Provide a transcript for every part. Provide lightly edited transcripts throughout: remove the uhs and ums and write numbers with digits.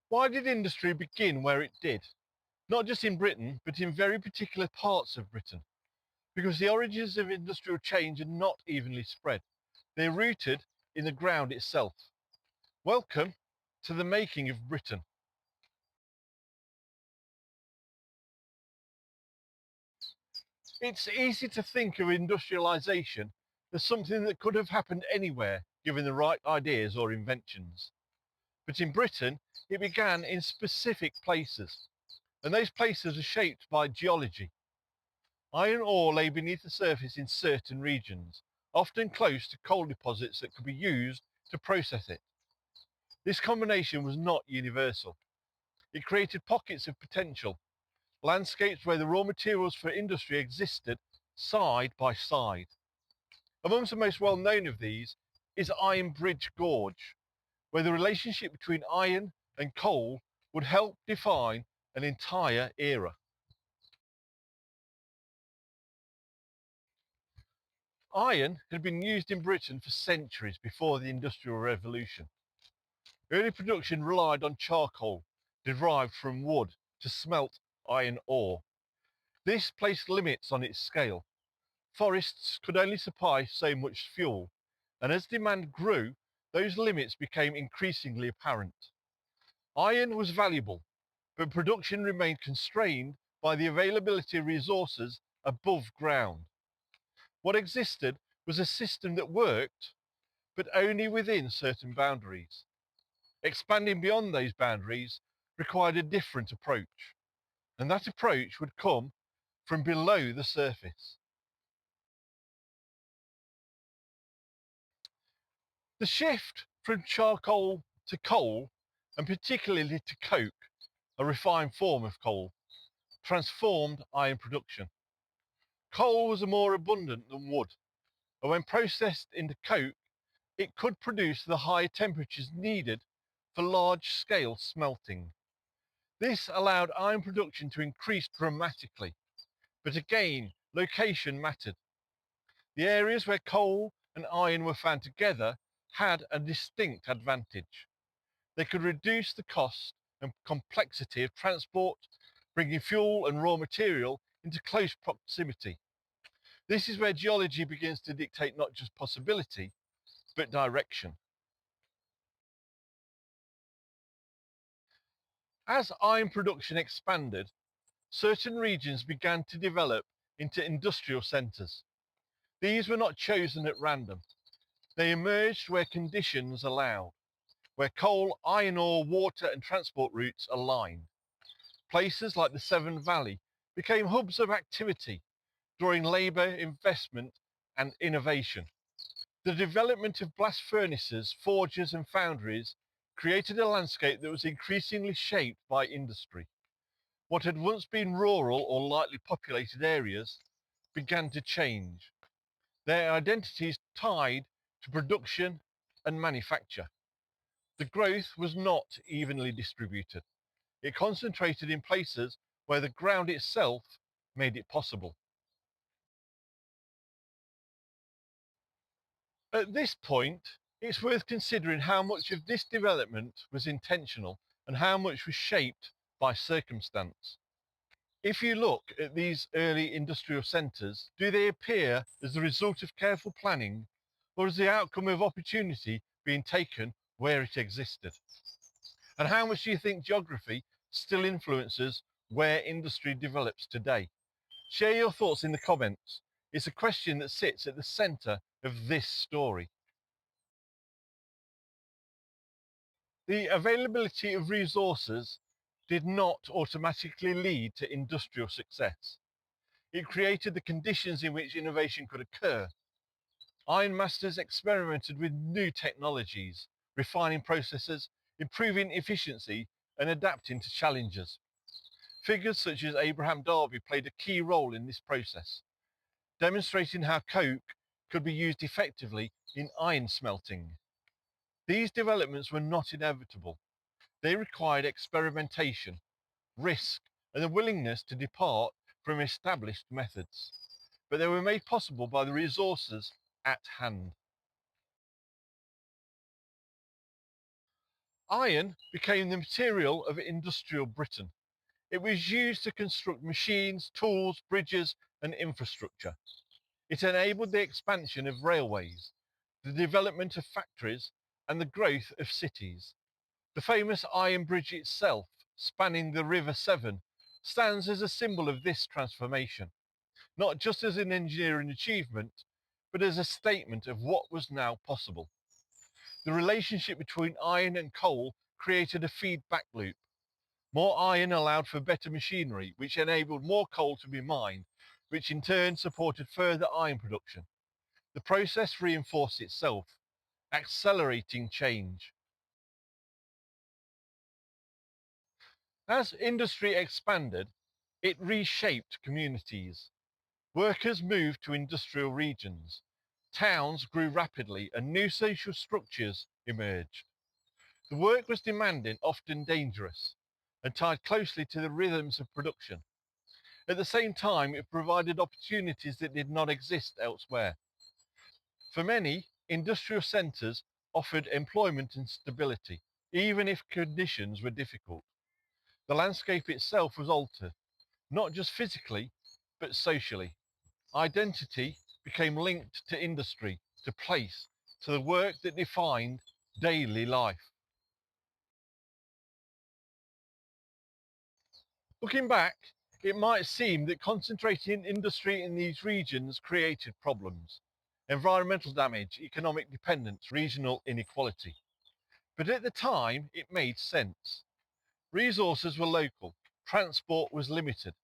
Why did industry begin where it did? Not just in Britain, but in very particular parts of Britain, because the origins of industrial change are not evenly spread. They're rooted in the ground itself. Welcome to the making of Britain. It's easy to think of industrialisation as something that could have happened anywhere, given the right ideas or inventions. But in Britain, it began in specific places, and those places are shaped by geology. Iron ore lay beneath the surface in certain regions, often close to coal deposits that could be used to process it. This combination was not universal. It created pockets of potential, landscapes where the raw materials for industry existed side by side. Amongst the most well known of these is Iron Bridge Gorge, where the relationship between iron and coal would help define an entire era. Iron had been used in Britain for centuries before the Industrial Revolution. Early production relied on charcoal, derived from wood, to smelt iron ore. This placed limits on its scale. Forests could only supply so much fuel, and as demand grew, those limits became increasingly apparent. Iron was valuable, but production remained constrained by the availability of resources above ground. What existed was a system that worked, but only within certain boundaries. Expanding beyond those boundaries required a different approach, and that approach would come from below the surface. The shift from charcoal to coal, and particularly to coke, a refined form of coal, transformed iron production. Coal was more abundant than wood, and when processed into coke, it could produce the high temperatures needed for large-scale smelting. This allowed iron production to increase dramatically, but again, location mattered. The areas where coal and iron were found together had a distinct advantage. They could reduce the cost and complexity of transport, bringing fuel and raw material into close proximity. This is where geology begins to dictate not just possibility, but direction. As iron production expanded, certain regions began to develop into industrial centres. These were not chosen at random. They emerged where conditions allowed, where coal, iron ore, water and transport routes aligned. Places like the Severn Valley became hubs of activity, drawing labour, investment and innovation. The development of blast furnaces, forges and foundries created a landscape that was increasingly shaped by industry. What had once been rural or lightly populated areas began to change, their identities tied to production and manufacture. The growth was not evenly distributed. It concentrated in places where the ground itself made it possible. At this point, it's worth considering how much of this development was intentional and how much was shaped by circumstance. If you look at these early industrial centres, do they appear as the result of careful planning or as the outcome of opportunity being taken where it existed? And how much do you think geography still influences where industry develops today? Share your thoughts in the comments. It's a question that sits at the centre of this story. The availability of resources did not automatically lead to industrial success. It created the conditions in which innovation could occur. Ironmasters experimented with new technologies, refining processes, improving efficiency, and adapting to challenges. Figures such as Abraham Darby played a key role in this process, demonstrating how coke could be used effectively in iron smelting. These developments were not inevitable. They required experimentation, risk, and the willingness to depart from established methods. But they were made possible by the resources at hand. Iron became the material of industrial Britain. It was used to construct machines, tools, bridges, and infrastructure. It enabled the expansion of railways, the development of factories, and the growth of cities. The famous Iron Bridge itself, spanning the River Severn, stands as a symbol of this transformation, not just as an engineering achievement, but as a statement of what was now possible. The relationship between iron and coal created a feedback loop. More iron allowed for better machinery, which enabled more coal to be mined, which in turn supported further iron production. The process reinforced itself, accelerating change. As industry expanded, it reshaped communities. Workers moved to industrial regions. Towns grew rapidly and new social structures emerged. The work was demanding, often dangerous, and tied closely to the rhythms of production. At the same time, it provided opportunities that did not exist elsewhere. For many, industrial centres offered employment and stability, even if conditions were difficult. The landscape itself was altered, not just physically, but socially. Identity became linked to industry, to place, to the work that defined daily life. Looking back, it might seem that concentrating industry in these regions created problems. Environmental damage, economic dependence, regional inequality. But at the time, it made sense. Resources were local, transport was limited.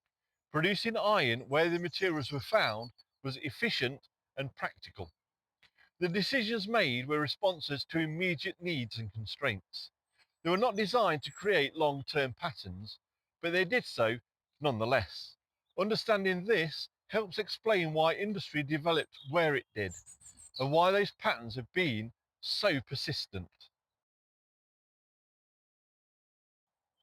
Producing iron where the materials were found was efficient and practical. The decisions made were responses to immediate needs and constraints. They were not designed to create long-term patterns, but they did so nonetheless. Understanding this helps explain why industry developed where it did, and why those patterns have been so persistent.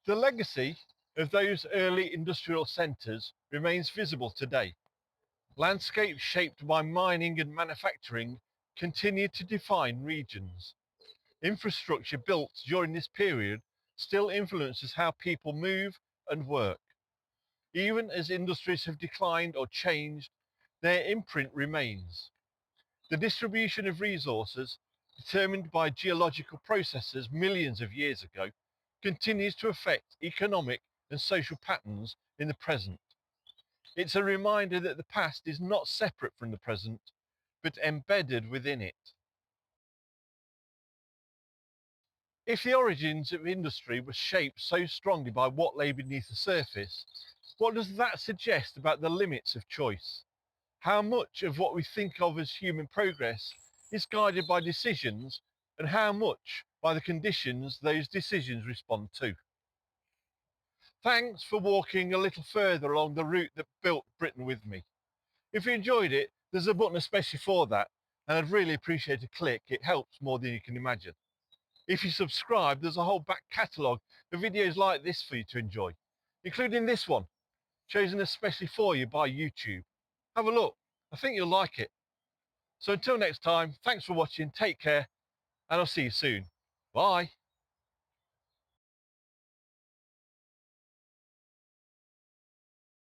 The legacy of those early industrial centres remains visible today. Landscapes shaped by mining and manufacturing continue to define regions. Infrastructure built during this period still influences how people move and work. Even as industries have declined or changed, their imprint remains. The distribution of resources, determined by geological processes millions of years ago, continues to affect economic and social patterns in the present. It's a reminder that the past is not separate from the present, but embedded within it. If the origins of industry were shaped so strongly by what lay beneath the surface, what does that suggest about the limits of choice? How much of what we think of as human progress is guided by decisions, and how much by the conditions those decisions respond to? Thanks for walking a little further along the route that built Britain with me. If you enjoyed it, there's a button especially for that, and I'd really appreciate a click. It helps more than you can imagine. If you subscribe, there's a whole back catalogue of videos like this for you to enjoy, including this one, chosen especially for you by YouTube. Have a look. I think you'll like it. So until next time, thanks for watching, take care, and I'll see you soon. Bye.